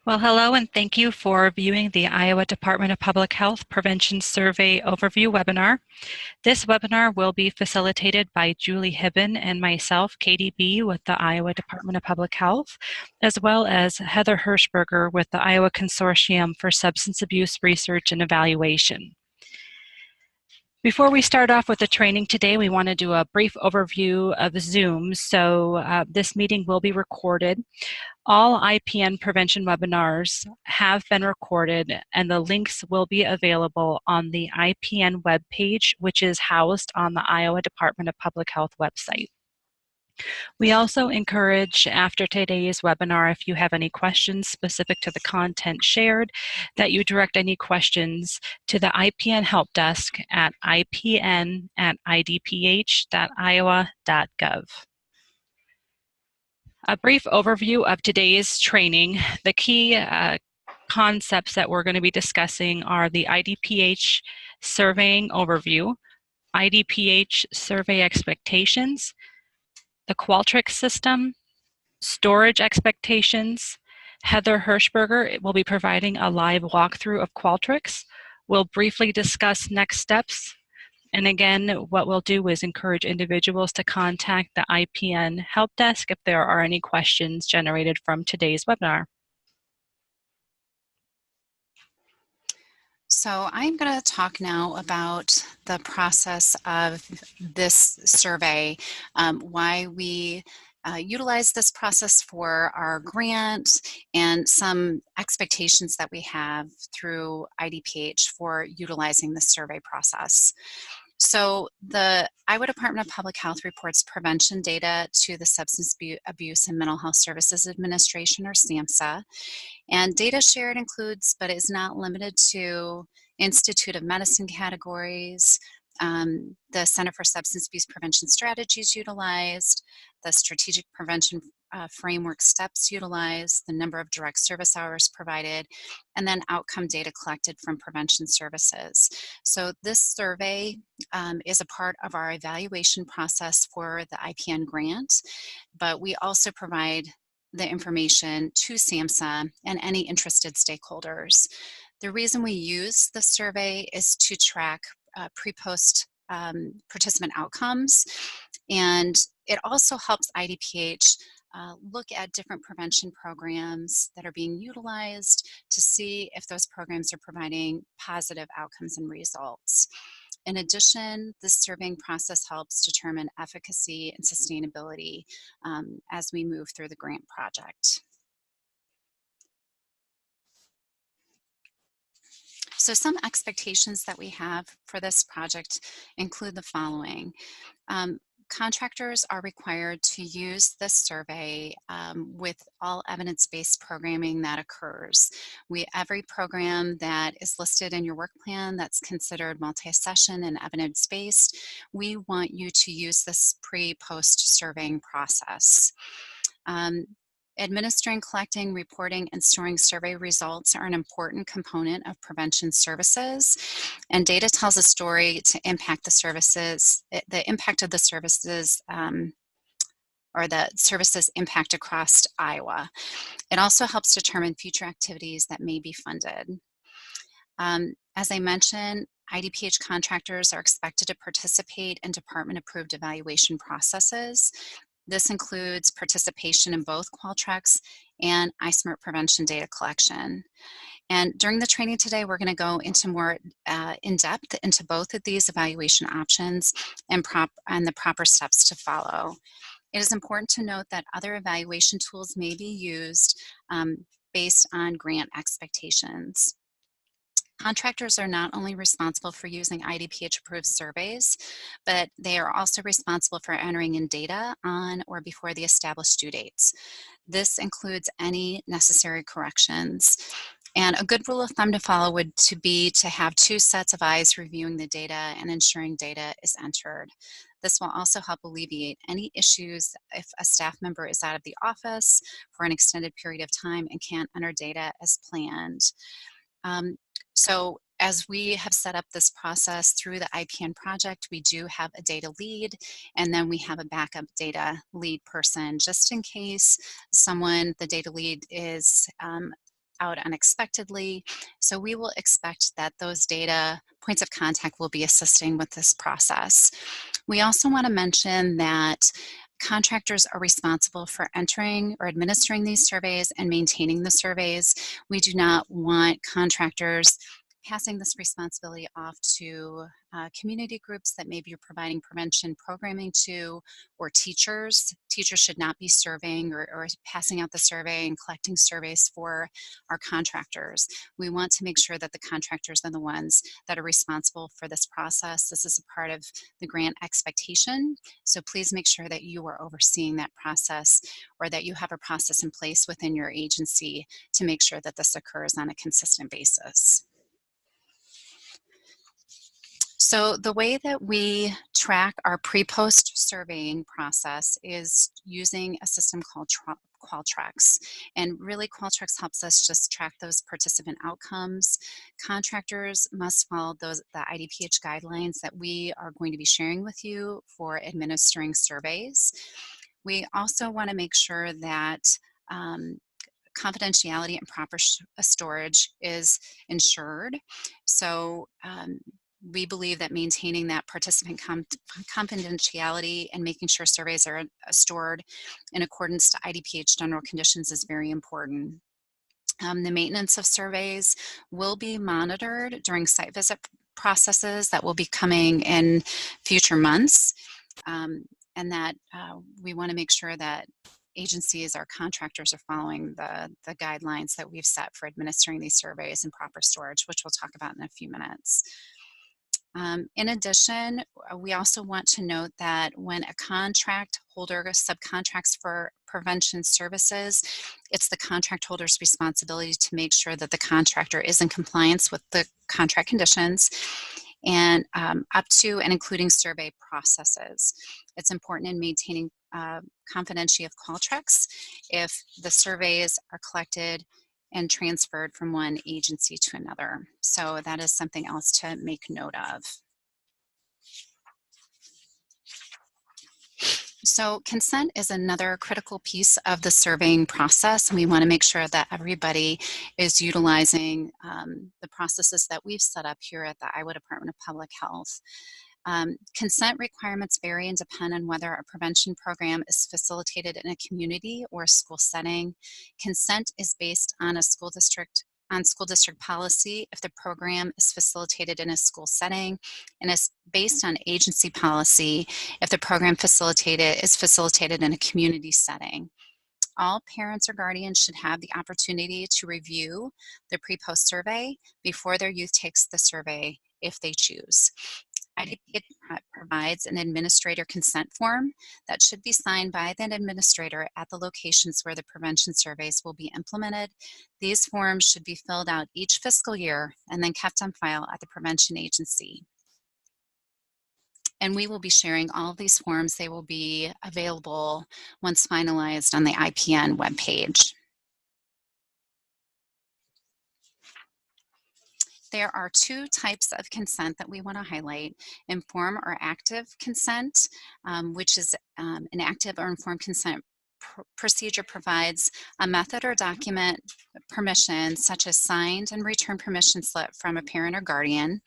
Well, hello, and thank you for viewing the Iowa Department of Public Health Prevention Survey Overview webinar. This webinar will be facilitated by Julie Hibben and myself, Katie B., with the Iowa Department of Public Health, as well as Heather Hirschberger with the Iowa Consortium for Substance Abuse Research and Evaluation. Before we start off with the training today, we want to do a brief overview of Zoom. So this meeting will be recorded. All IPN prevention webinars have been recorded, and the links will be available on the IPN webpage, which is housed on the Iowa Department of Public Health website. We also encourage, after today's webinar, if you have any questions specific to the content shared, that you direct any questions to the IPN help desk at ipn@idph.iowa.gov. A brief overview of today's training. The key concepts that we're going to be discussing are the IDPH surveying overview, IDPH survey expectations, the Qualtrics system, storage expectations. Heather Hirschberger will be providing a live walkthrough of Qualtrics. We'll briefly discuss next steps. And again, what we'll do is encourage individuals to contact the IPN help desk if there are any questions generated from today's webinar. So I'm going to talk now about the process of this survey, why we utilize this process for our grant, and some expectations that we have through IDPH for utilizing the survey process. So the Iowa Department of Public Health reports prevention data to the Substance Abuse and Mental Health Services Administration, or SAMHSA. And data shared includes, but is not limited to, Institute of Medicine categories, the Center for Substance Abuse Prevention Strategies utilized, the Strategic Prevention Framework steps utilized, the number of direct service hours provided, and then outcome data collected from prevention services. So this survey is a part of our evaluation process for the IPN grant, but we also provide the information to SAMHSA and any interested stakeholders. The reason we use the survey is to track pre-post participant outcomes, and it also helps IDPH look at different prevention programs that are being utilized to see if those programs are providing positive outcomes and results. In addition, this surveying process helps determine efficacy and sustainability as we move through the grant project. So some expectations that we have for this project include the following. Contractors are required to use this survey with all evidence-based programming that occurs. Every program that is listed in your work plan that's considered multi-session and evidence-based, we want you to use this pre-post surveying process. Administering, collecting, reporting, and storing survey results are an important component of prevention services, and data tells a story to impact the services, the impact of the services, or the services impact across Iowa. It also helps determine future activities that may be funded. As I mentioned, IDPH contractors are expected to participate in department-approved evaluation processes. This includes participation in both Qualtrics and iSMART prevention data collection. And during the training today, we're going to go into more in-depth into both of these evaluation options and the proper steps to follow. It is important to note that other evaluation tools may be used based on grant expectations. Contractors are not only responsible for using IDPH-approved surveys, but they are also responsible for entering in data on or before the established due dates. This includes any necessary corrections. And a good rule of thumb to follow would be to have 2 sets of eyes reviewing the data and ensuring data is entered. This will also help alleviate any issues if a staff member is out of the office for an extended period of time and can't enter data as planned. So as we have set up this process through the IPN project, we do have a data lead, and then we have a backup data lead person, just in case the data lead is out unexpectedly. So we will expect that those data points of contact will be assisting with this process. We also want to mention that contractors are responsible for entering or administering these surveys and maintaining the surveys. We do not want contractors passing this responsibility off to community groups that maybe you're providing prevention programming to, or teachers. Teachers should not be serving or passing out the survey and collecting surveys for our contractors. We want to make sure that the contractors are the ones that are responsible for this process. This is a part of the grant expectation, so please make sure that you are overseeing that process, or that you have a process in place within your agency to make sure that this occurs on a consistent basis. So the way that we track our pre-post surveying process is using a system called Qualtrics. And really Qualtrics helps us just track those participant outcomes. Contractors must follow the IDPH guidelines that we are going to be sharing with you for administering surveys. We also want to make sure that confidentiality and proper storage is ensured. So we believe that maintaining that participant confidentiality and making sure surveys are stored in accordance to IDPH general conditions is very important. The maintenance of surveys will be monitored during site visit processes that will be coming in future months, and that we want to make sure that agencies, our contractors, are following the guidelines that we've set for administering these surveys and proper storage, which we'll talk about in a few minutes. In addition, we also want to note that when a contract holder subcontracts for prevention services, it's the contract holder's responsibility to make sure that the contractor is in compliance with the contract conditions and up to and including survey processes. It's important in maintaining confidentiality of Qualtrics if the surveys are collected and transferred from one agency to another. So that is something else to make note of. So consent is another critical piece of the surveying process, and we want to make sure that everybody is utilizing the processes that we've set up here at the Iowa Department of Public Health. Consent requirements vary and depend on whether a prevention program is facilitated in a community or a school setting. Consent is based on school district policy if the program is facilitated in a school setting, and is based on agency policy if the program is facilitated in a community setting. All parents or guardians should have the opportunity to review the pre-post survey before their youth takes the survey if they choose. IDPH provides an administrator consent form that should be signed by the administrator at the locations where the prevention surveys will be implemented. These forms should be filled out each fiscal year and then kept on file at the prevention agency. And we will be sharing all of these forms. They will be available once finalized on the IPN webpage. There are two types of consent that we want to highlight: informed or active consent, which is an active or informed consent procedure provides a method or document permission, such as signed and returned permission slip from a parent or guardian.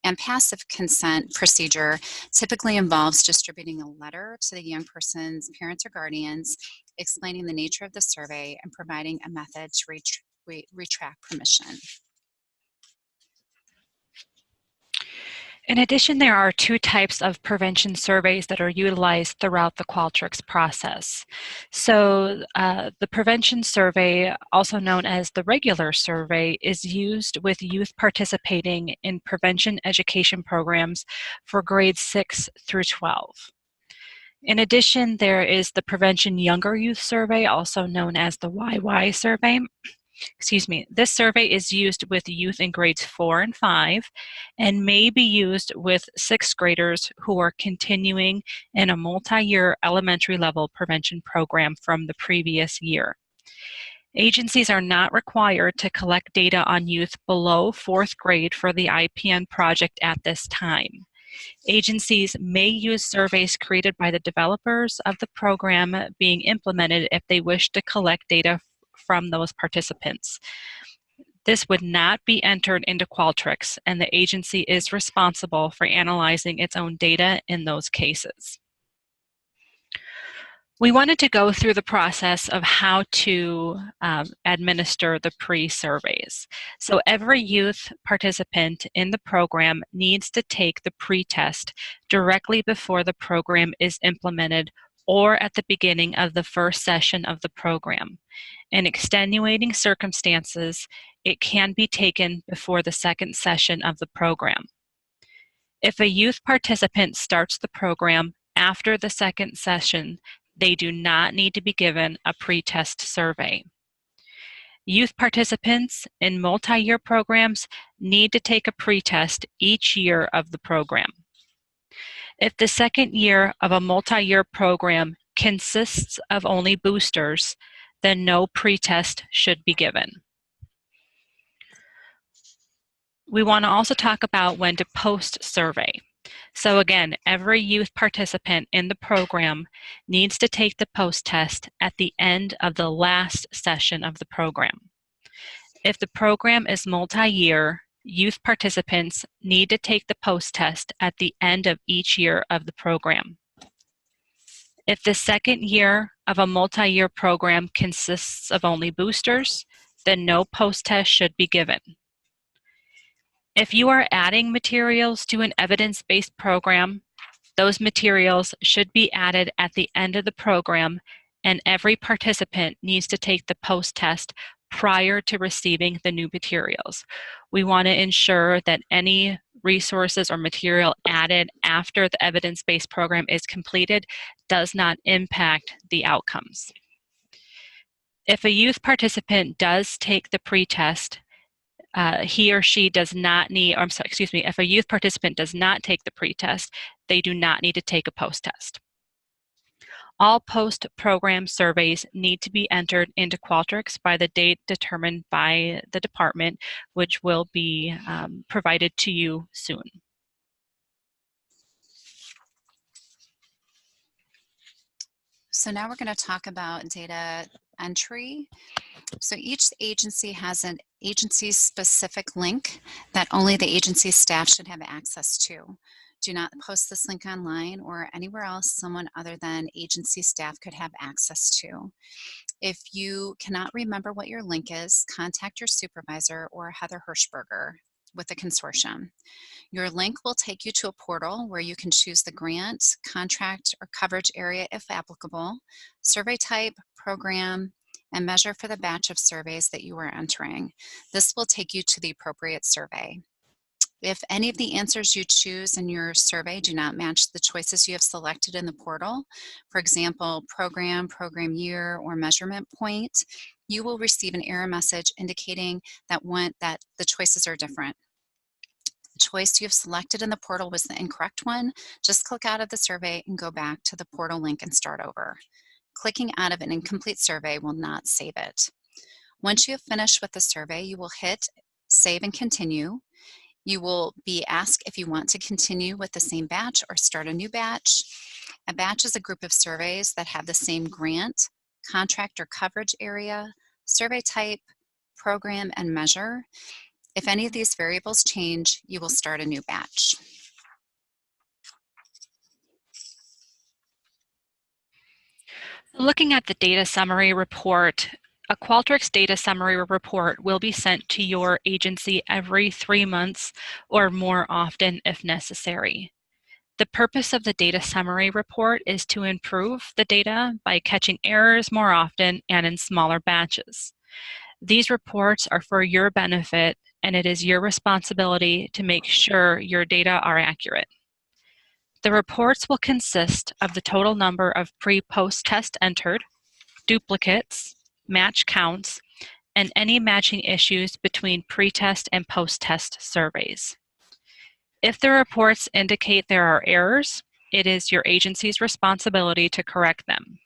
And passive consent procedure typically involves distributing a letter to the young person's parents or guardians, explaining the nature of the survey and providing a method to retract permission. In addition, there are two types of prevention surveys that are utilized throughout the Qualtrics process. So the prevention survey, also known as the regular survey, is used with youth participating in prevention education programs for grades 6 through 12. In addition, there is the Prevention Younger Youth Survey, also known as the YY survey. This survey is used with youth in grades 4 and 5 and may be used with 6th graders who are continuing in a multi-year elementary level prevention program from the previous year. Agencies are not required to collect data on youth below 4th grade for the IPN project at this time. Agencies may use surveys created by the developers of the program being implemented if they wish to collect data from those participants. This would not be entered into Qualtrics, and the agency is responsible for analyzing its own data in those cases. We wanted to go through the process of how to administer the pre-surveys. So every youth participant in the program needs to take the pre-test directly before the program is implemented or at the beginning of the first session of the program. In extenuating circumstances, it can be taken before the second session of the program. If a youth participant starts the program after the second session, they do not need to be given a pre-test survey. Youth participants in multi-year programs need to take a pre-test each year of the program. If the second year of a multi-year program consists of only boosters, then no pre-test should be given. We want to also talk about when to post survey. So again, every youth participant in the program needs to take the post test at the end of the last session of the program. If the program is multi-year, youth participants need to take the post test at the end of each year of the program. If the second year of a multi-year program consists of only boosters, then no post test should be given. If you are adding materials to an evidence-based program, those materials should be added at the end of the program, and every participant needs to take the post-test prior to receiving the new materials. We want to ensure that any resources or material added after the evidence-based program is completed does not impact the outcomes. If a youth participant does take the pre-test, he or she does not need, or I'm sorry, excuse me, if a youth participant does not take the pre-test, they do not need to take a post-test. All post-program surveys need to be entered into Qualtrics by the date determined by the department, which will be provided to you soon. So now we're going to talk about data entry. So each agency has an agency-specific link that only the agency staff should have access to. Do not post this link online or anywhere else someone other than agency staff could have access to. If you cannot remember what your link is, contact your supervisor or Heather Hirschberger with the consortium. Your link will take you to a portal where you can choose the grant, contract, or coverage area if applicable, survey type, program, and measure for the batch of surveys that you are entering. This will take you to the appropriate survey. If any of the answers you choose in your survey do not match the choices you have selected in the portal, for example, program, program year, or measurement point, you will receive an error message indicating that the choices are different. The choice you have selected in the portal was the incorrect one. Just click out of the survey and go back to the portal link and start over. Clicking out of an incomplete survey will not save it. Once you have finished with the survey, you will hit Save and Continue. You will be asked if you want to continue with the same batch or start a new batch. A batch is a group of surveys that have the same grant, contract or coverage area, survey type, program, and measure. If any of these variables change, you will start a new batch. Looking at the data summary report, a Qualtrics data summary report will be sent to your agency every 3 months or more often if necessary. The purpose of the data summary report is to improve the data by catching errors more often and in smaller batches. These reports are for your benefit, and it is your responsibility to make sure your data are accurate. The reports will consist of the total number of pre-post test entered, duplicates, match counts, and any matching issues between pre-test and post-test surveys. If the reports indicate there are errors, it is your agency's responsibility to correct them.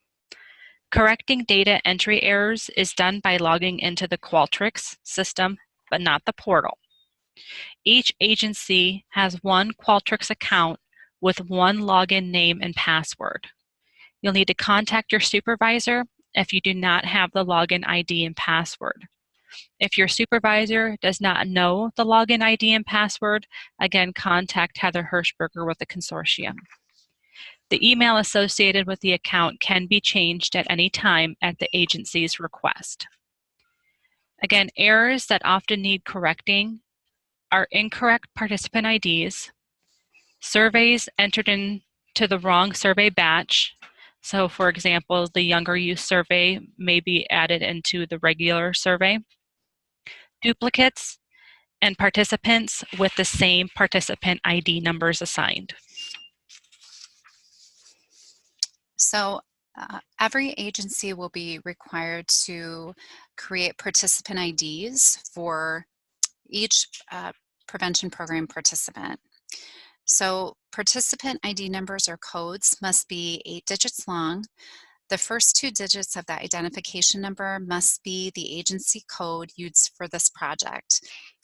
Correcting data entry errors is done by logging into the Qualtrics system, but not the portal. Each agency has one Qualtrics account with one login name and password. You'll need to contact your supervisor if you do not have the login ID and password. If your supervisor does not know the login ID and password, again, contact Heather Hirschberger with the consortium. The email associated with the account can be changed at any time at the agency's request. Again, errors that often need correcting are incorrect participant IDs, surveys entered into the wrong survey batch. So for example, the younger youth survey may be added into the regular survey. Duplicates and participants with the same participant ID numbers assigned. So every agency will be required to create participant IDs for each prevention program participant. So participant ID numbers or codes must be 8 digits long. The first 2 digits of that identification number must be the agency code used for this project.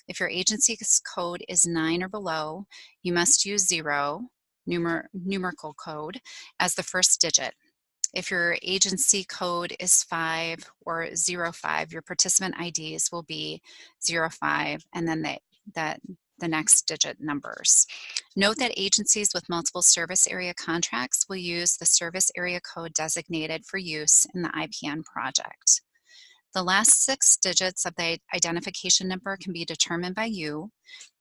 If your agency's code is 9 or below, you must use 0, numerical code, as the first digit. If your agency code is 5 or 05, your participant IDs will be 05 and then the next digit numbers. Note that agencies with multiple service area contracts will use the service area code designated for use in the IPN project. The last 6 digits of the identification number can be determined by you,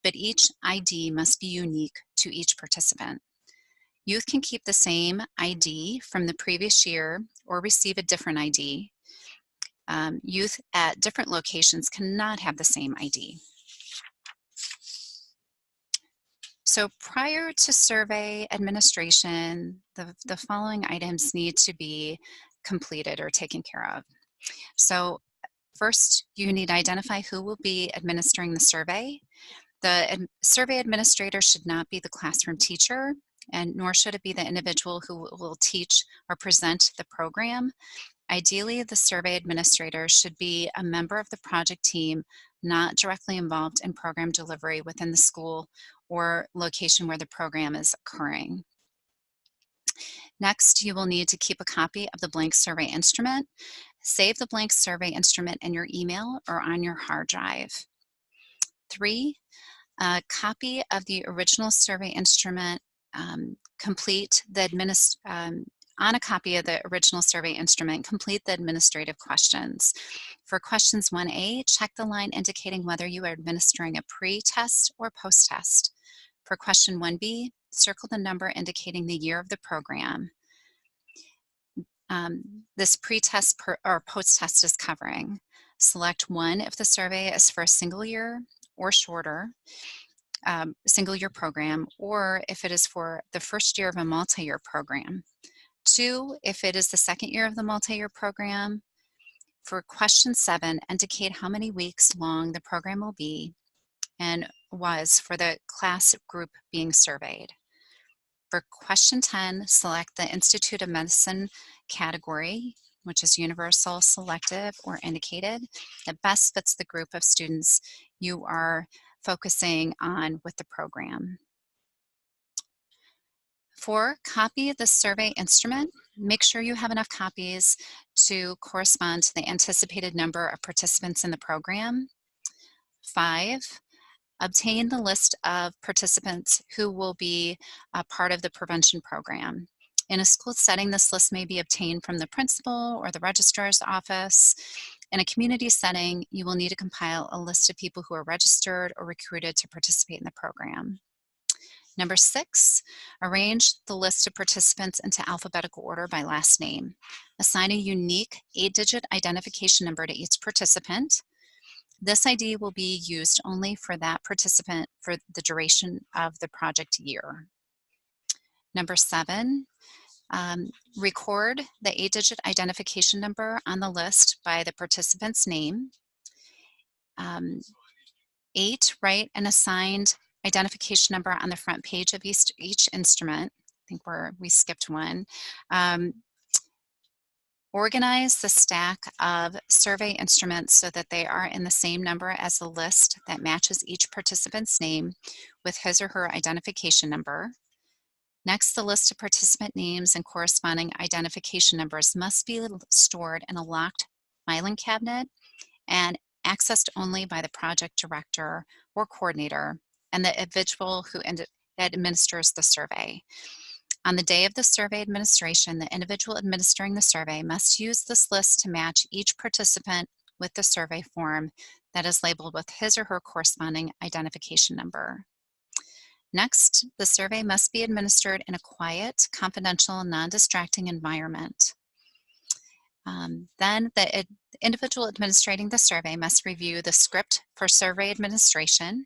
but each ID must be unique to each participant. Youth can keep the same ID from the previous year or receive a different ID. Youth at different locations cannot have the same ID. So prior to survey administration, the following items need to be completed or taken care of. So first, you need to identify who will be administering the survey. The survey administrator should not be the classroom teacher, and nor should it be the individual who will teach or present the program. Ideally, the survey administrator should be a member of the project team, not directly involved in program delivery within the school or location where the program is occurring. Next, you will need to keep a copy of the blank survey instrument. Save the blank survey instrument in your email or on your hard drive. 3, a copy of the original survey instrument. On a copy of the original survey instrument, complete the administrative questions. For questions 1A, check the line indicating whether you are administering a pre-test or post-test. For question 1B, circle the number indicating the year of the program. This pre-test or post-test is covering. Select 1 if the survey is for a single year or shorter, single year program, or if it is for the first year of a multi-year program. 2, if it is the second year of the multi-year program. For question 7, indicate how many weeks long the program will be and was for the class group being surveyed. For question 10, select the Institute of Medicine category, which is universal, selective, or indicated, that best fits the group of students you are focusing on with the program. 4, copy the survey instrument. Make sure you have enough copies to correspond to the anticipated number of participants in the program. 5, obtain the list of participants who will be a part of the prevention program. In a school setting, this list may be obtained from the principal or the registrar's office. In a community setting, you will need to compile a list of people who are registered or recruited to participate in the program. Number 6, arrange the list of participants into alphabetical order by last name. Assign a unique 8-digit identification number to each participant. This ID will be used only for that participant for the duration of the project year. Number 7, record the 8-digit identification number on the list by the participant's name. 8, write an assigned identification number on the front page of each instrument. I think we skipped one. Organize the stack of survey instruments so that they are in the same number as the list that matches each participant's name with his or her identification number. Next, the list of participant names and corresponding identification numbers must be stored in a locked filing cabinet and accessed only by the project director or coordinator and the individual who administers the survey. On the day of the survey administration, the individual administering the survey must use this list to match each participant with the survey form that is labeled with his or her corresponding identification number. Next, the survey must be administered in a quiet, confidential, non-distracting environment. Then the individual administrating the survey must review the script for survey administration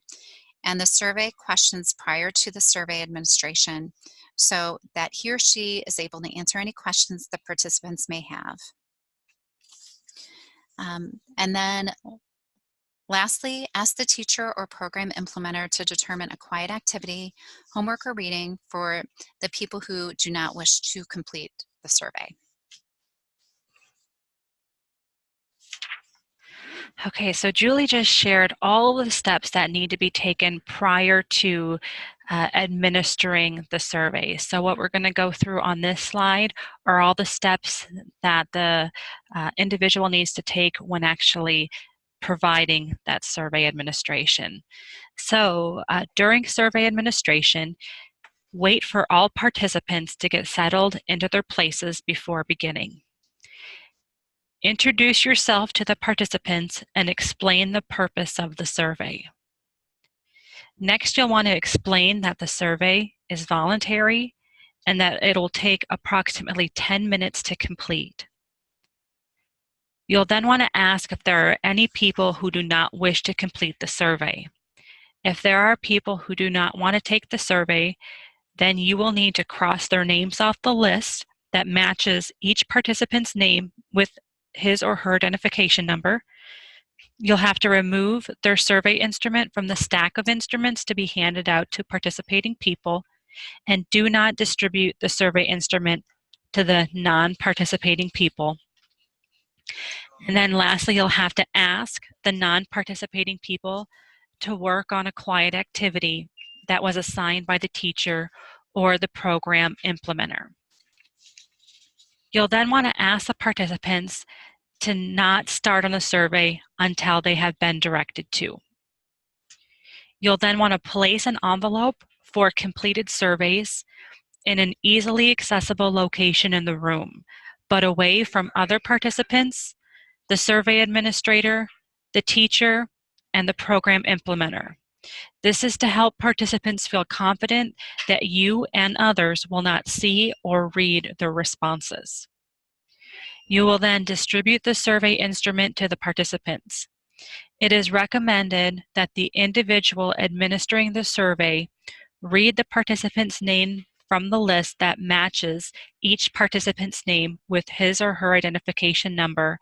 and the survey questions prior to the survey administration so that he or she is able to answer any questions the participants may have. And then lastly, ask the teacher or program implementer to determine a quiet activity, homework, or reading for the people who do not wish to complete the survey. Okay, so Julie just shared all of the steps that need to be taken prior to administering the survey. So what we're going to go through on this slide are all the steps that the individual needs to take when actually providing that survey administration. So during survey administration, wait for all participants to get settled into their places before beginning. Introduce yourself to the participants and explain the purpose of the survey. Next, you'll want to explain that the survey is voluntary and that it'll take approximately 10 minutes to complete. You'll then want to ask if there are any people who do not wish to complete the survey. If there are people who do not want to take the survey, then you will need to cross their names off the list that matches each participant's name with his or her identification number. You'll have to remove their survey instrument from the stack of instruments to be handed out to participating people, and do not distribute the survey instrument to the non-participating people. And then lastly, you'll have to ask the non-participating people to work on a quiet activity that was assigned by the teacher or the program implementer. You'll then want to ask the participants to not start on the survey until they have been directed to. You'll then want to place an envelope for completed surveys in an easily accessible location in the room, but away from other participants, the survey administrator, the teacher, and the program implementer. This is to help participants feel confident that you and others will not see or read their responses. You will then distribute the survey instrument to the participants. It is recommended that the individual administering the survey read the participant's name from the list that matches each participant's name with his or her identification number,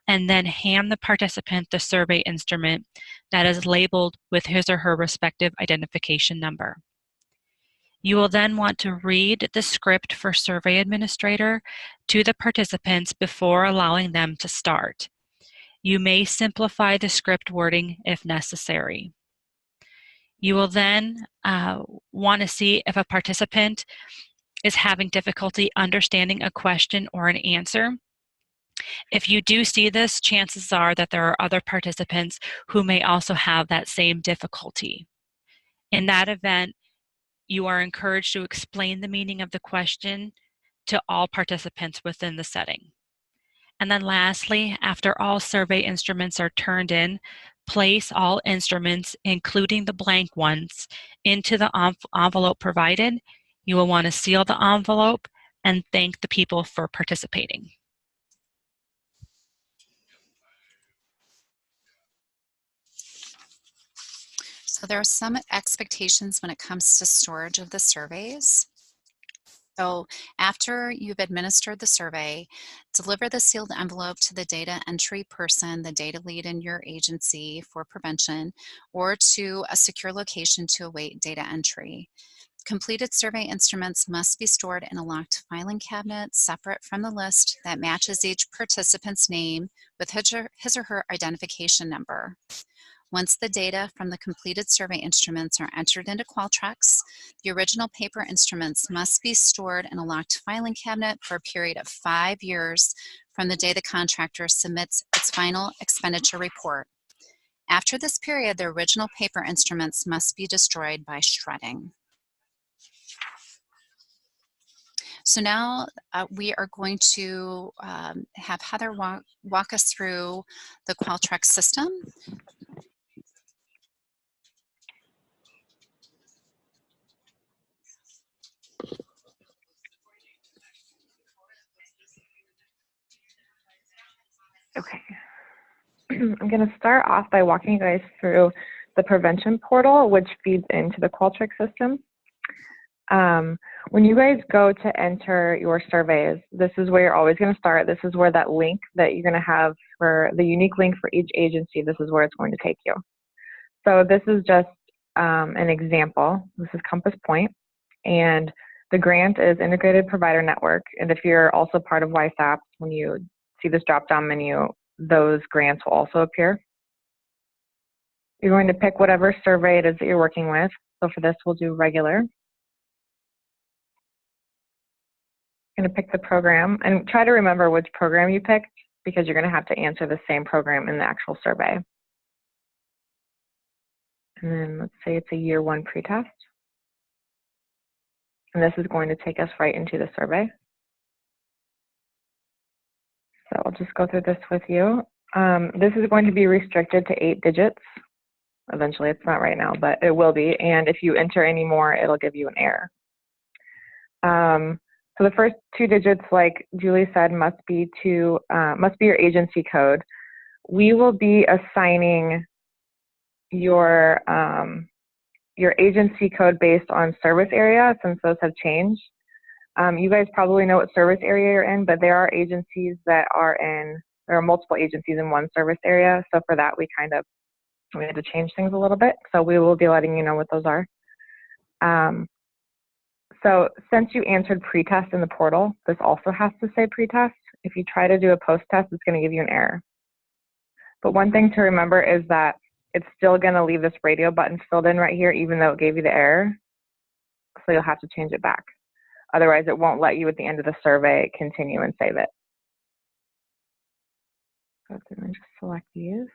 and then hand the participant the survey instrument that is labeled with his or her respective identification number. You will then want to read the script for survey administrator to the participants before allowing them to start. You may simplify the script wording if necessary. You will then want to see if a participant is having difficulty understanding a question or an answer. If you do see this, chances are that there are other participants who may also have that same difficulty. In that event, you are encouraged to explain the meaning of the question to all participants within the setting. And then lastly, after all survey instruments are turned in, place all instruments, including the blank ones, into the envelope provided. You will want to seal the envelope and thank the people for participating. So there are some expectations when it comes to storage of the surveys. So after you've administered the survey, deliver the sealed envelope to the data entry person, the data lead in your agency for prevention, or to a secure location to await data entry. Completed survey instruments must be stored in a locked filing cabinet separate from the list that matches each participant's name with his or her identification number. Once the data from the completed survey instruments are entered into Qualtrics, the original paper instruments must be stored in a locked filing cabinet for a period of 5 years from the day the contractor submits its final expenditure report. After this period, the original paper instruments must be destroyed by shredding. So now we are going to have Heather walk us through the Qualtrics system. Okay. I'm going to start off by walking you guys through the prevention portal, which feeds into the Qualtrics system. When you guys go to enter your surveys, this is where you're always going to start. This is where that link that you're going to have for the unique link for each agency, this is where it's going to take you. So this is just an example. This is Compass Point, and the grant is Integrated Provider Network. And if you're also part of YSAP, when you see this drop-down menu, those grants will also appear. You're going to pick whatever survey it is that you're working with. So for this, we'll do regular. Going to pick the program and try to remember which program you picked, because you're going to have to answer the same program in the actual survey. And then let's say it's a year 1 pretest. And this is going to take us right into the survey. So I'll just go through this with you. This is going to be restricted to 8 digits. Eventually, it's not right now, but it will be. And if you enter any more, it'll give you an error. So the first 2 digits, like Julie said, must be your agency code. We will be assigning your agency code based on service area, since those have changed. You guys probably know what service area you're in, but there are agencies that there are multiple agencies in one service area. So for that, we had to change things a little bit. So we will be letting you know what those are. So since you answered pretest in the portal, this also has to say pretest. If you try to do a post-test, it's going to give you an error. But one thing to remember is that it's still going to leave this radio button filled in right here, even though it gave you the error. So you'll have to change it back. Otherwise, it won't let you at the end of the survey continue and save it. So then just select these.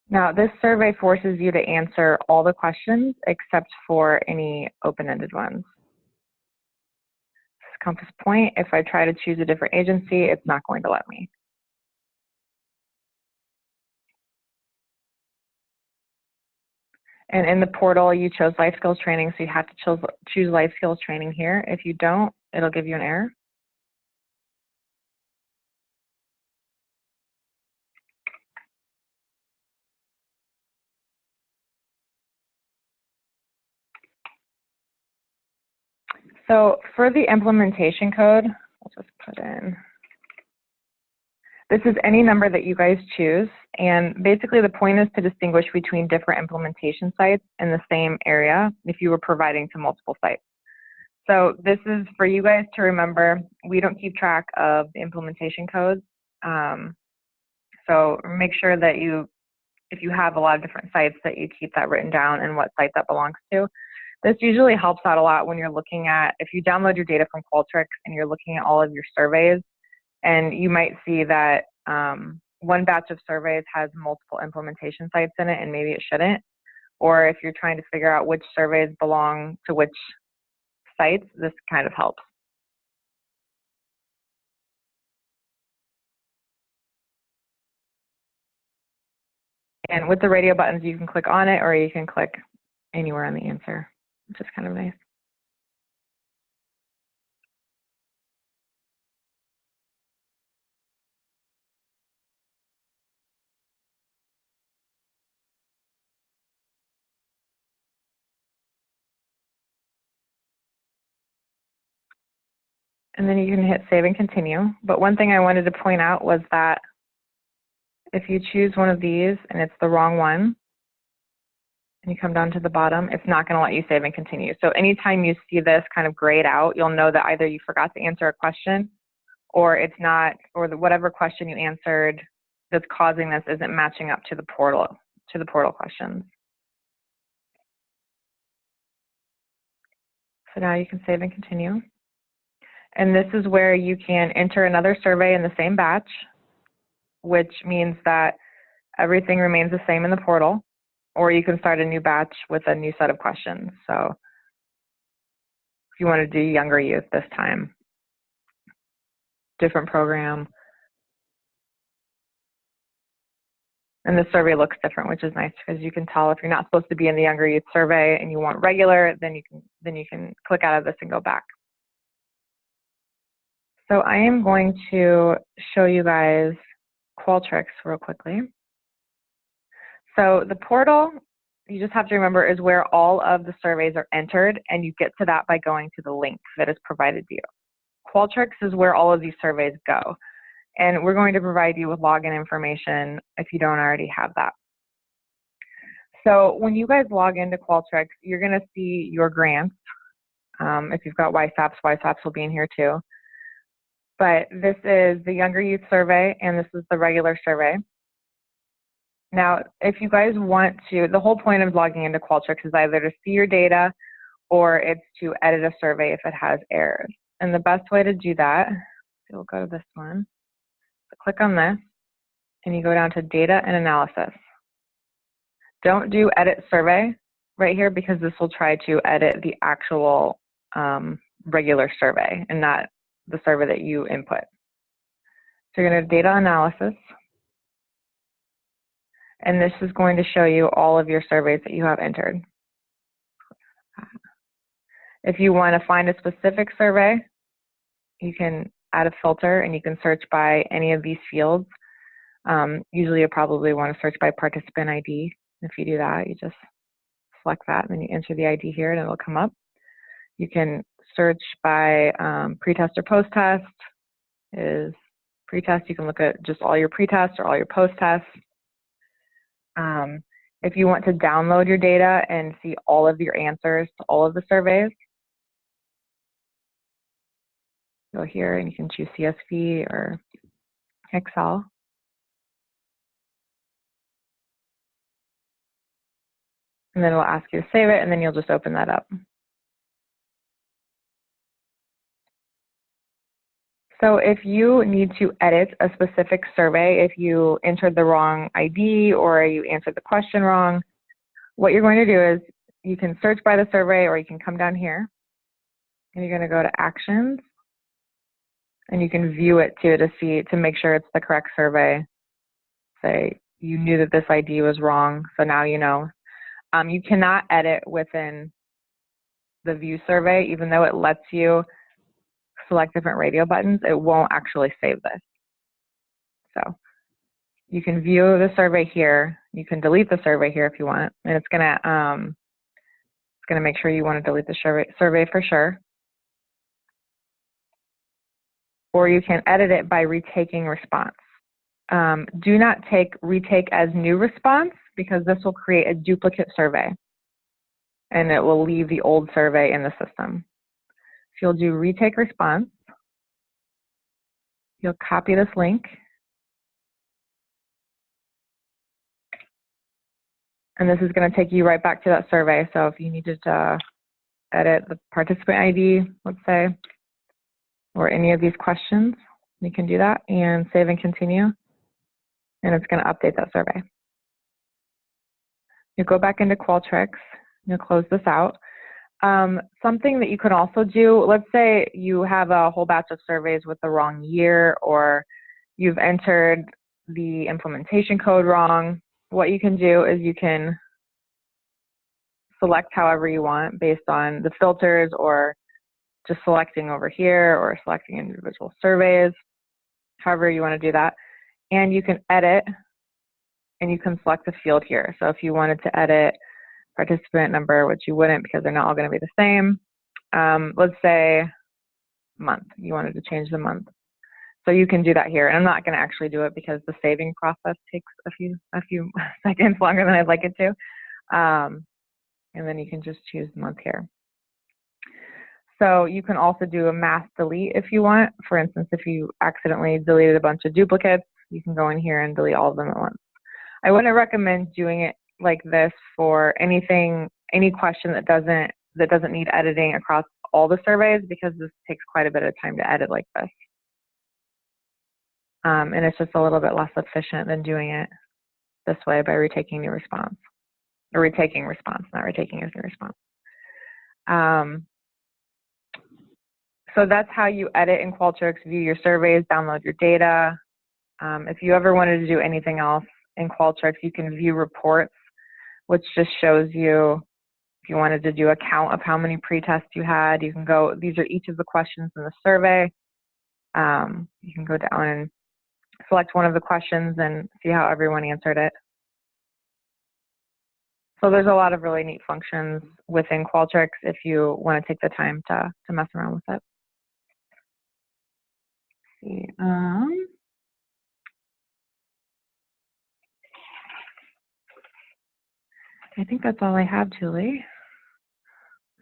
Now, this survey forces you to answer all the questions except for any open-ended ones. This is Compass Point. If I try to choose a different agency, it's not going to let me. And in the portal, you chose life skills training, so you have to choose life skills training here. If you don't, it'll give you an error. So for the implementation code, I'll just put in, this is any number that you guys choose. And basically the point is to distinguish between different implementation sites in the same area if you were providing to multiple sites. So this is for you guys to remember. We don't keep track of the implementation codes. So make sure that if you have a lot of different sites, that you keep that written down and what site that belongs to. This usually helps out a lot when you're looking at, if you download your data from Qualtrics and you're looking at all of your surveys, and you might see that one batch of surveys has multiple implementation sites in it and maybe it shouldn't. Or if you're trying to figure out which surveys belong to which sites, this kind of helps. And with the radio buttons, you can click on it or you can click anywhere on the answer, which is kind of nice. And then you can hit save and continue. But one thing I wanted to point out was that if you choose one of these and it's the wrong one, and you come down to the bottom, it's not going to let you save and continue. So anytime you see this kind of grayed out, you'll know that either you forgot to answer a question, or it's not, or whatever question you answered that's causing this isn't matching up to the portal questions. So now you can save and continue. And this is where you can enter another survey in the same batch, which means that everything remains the same in the portal, or you can start a new batch with a new set of questions. So if you want to do younger youth this time, different program. And the survey looks different, which is nice because you can tell if you're not supposed to be in the younger youth survey and you want regular, then you can click out of this and go back. So I am going to show you guys Qualtrics real quickly. So the portal, you just have to remember, is where all of the surveys are entered, and you get to that by going to the link that is provided to you. Qualtrics is where all of these surveys go, and we're going to provide you with login information if you don't already have that. So when you guys log into Qualtrics, you're going to see your grants. If you've got YSAPs will be in here too. But this is the Younger Youth Survey, and this is the regular survey. Now, if you guys want to, the whole point of logging into Qualtrics is either to see your data or it's to edit a survey if it has errors. And the best way to do that, we'll go to this one. So click on this, and you go down to Data and Analysis. Don't do Edit Survey right here because this will try to edit the actual regular survey and not the survey that you input. So you're going to Data Analysis. And this is going to show you all of your surveys that you have entered. If you want to find a specific survey, you can add a filter and you can search by any of these fields. Usually you probably want to search by participant ID. If you do that, you just select that and then you enter the ID here and it'll come up. You can search by pre-test or post-test. Is pre-test, you can look at just all your pre-tests or all your post-tests. If you want to download your data and see all of your answers to all of the surveys, go here and you can choose CSV or Excel. And then it'll ask you to save it, and then you'll just open that up. So if you need to edit a specific survey, if you entered the wrong ID or you answered the question wrong, what you're going to do is you can search by the survey or you can come down here and you're going to go to Actions and you can view it too to make sure it's the correct survey. Say you knew that this ID was wrong, so now you know. You cannot edit within the View survey, even though it lets you select different radio buttons, it won't actually save this. So you can view the survey here. You can delete the survey here if you want, and it's gonna make sure you want to delete the survey for sure. Or you can edit it by retaking response. Do not retake as new response because this will create a duplicate survey and it will leave the old survey in the system. If you'll do retake response, you'll copy this link and this is going to take you right back to that survey. So if you needed to edit the participant ID, let's say, or any of these questions, you can do that and save and continue, and it's going to update that survey. You'll go back into Qualtrics, you'll close this out. Something that you could also do, let's say you have a whole batch of surveys with the wrong year or you've entered the implementation code wrong. What you can do is you can select however you want based on the filters or just selecting over here or selecting individual surveys, however you want to do that. And you can edit and you can select the field here. So if you wanted to edit participant number, which you wouldn't because they're not all going to be the same, let's say month, you wanted to change the month. So you can do that here. And I'm not going to actually do it because the saving process takes a few seconds longer than I'd like it to. And then you can just choose the month here. So you can also do a mass delete if you want. For instance, if you accidentally deleted a bunch of duplicates, you can go in here and delete all of them at once. I wouldn't recommend doing it like this for any question that doesn't need editing across all the surveys because this takes quite a bit of time to edit like this. And it's just a little bit less efficient than doing it this way by retaking new response, or retaking response, not retaking as new response. So that's how you edit in Qualtrics, view your surveys, download your data. If you ever wanted to do anything else in Qualtrics, you can view reports, which just shows you if you wanted to do a count of how many pre-tests you had. You can go, these are each of the questions in the survey. You can go down and select one of the questions and see how everyone answered it. So there's a lot of really neat functions within Qualtrics if you want to take the time to mess around with it. Let's see. I think that's all I have, Julie.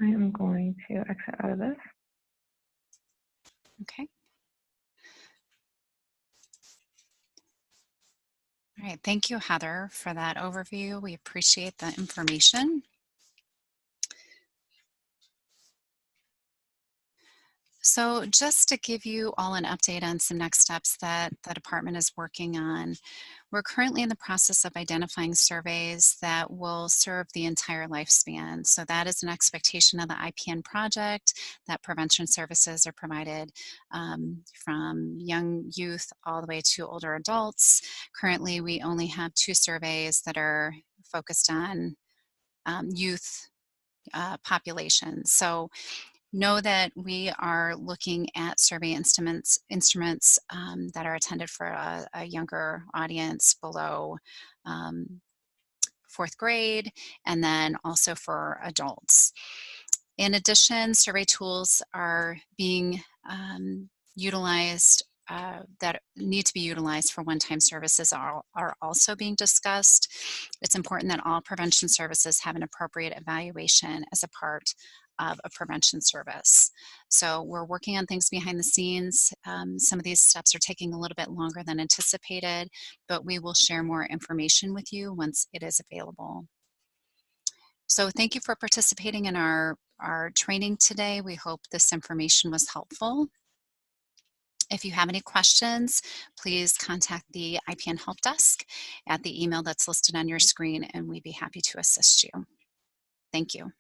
I am going to exit out of this. Okay. All right, thank you, Heather, for that overview. We appreciate the information. So just to give you all an update on some next steps that the department is working on, we're currently in the process of identifying surveys that will serve the entire lifespan. So that is an expectation of the IPN project, that prevention services are provided from young youth all the way to older adults. Currently, we only have 2 surveys that are focused on youth populations. So know that we are looking at survey instruments that are intended for a younger audience below 4th grade, and then also for adults. In addition, survey tools are being utilized that need to be utilized for one-time services are also being discussed. It's important that all prevention services have an appropriate evaluation as a part of a prevention service. So we're working on things behind the scenes. Some of these steps are taking a little bit longer than anticipated, but we will share more information with you once it is available. So thank you for participating in our training today. We hope this information was helpful. If you have any questions, please contact the IPN Help Desk at the email that's listed on your screen, and we'd be happy to assist you. Thank you.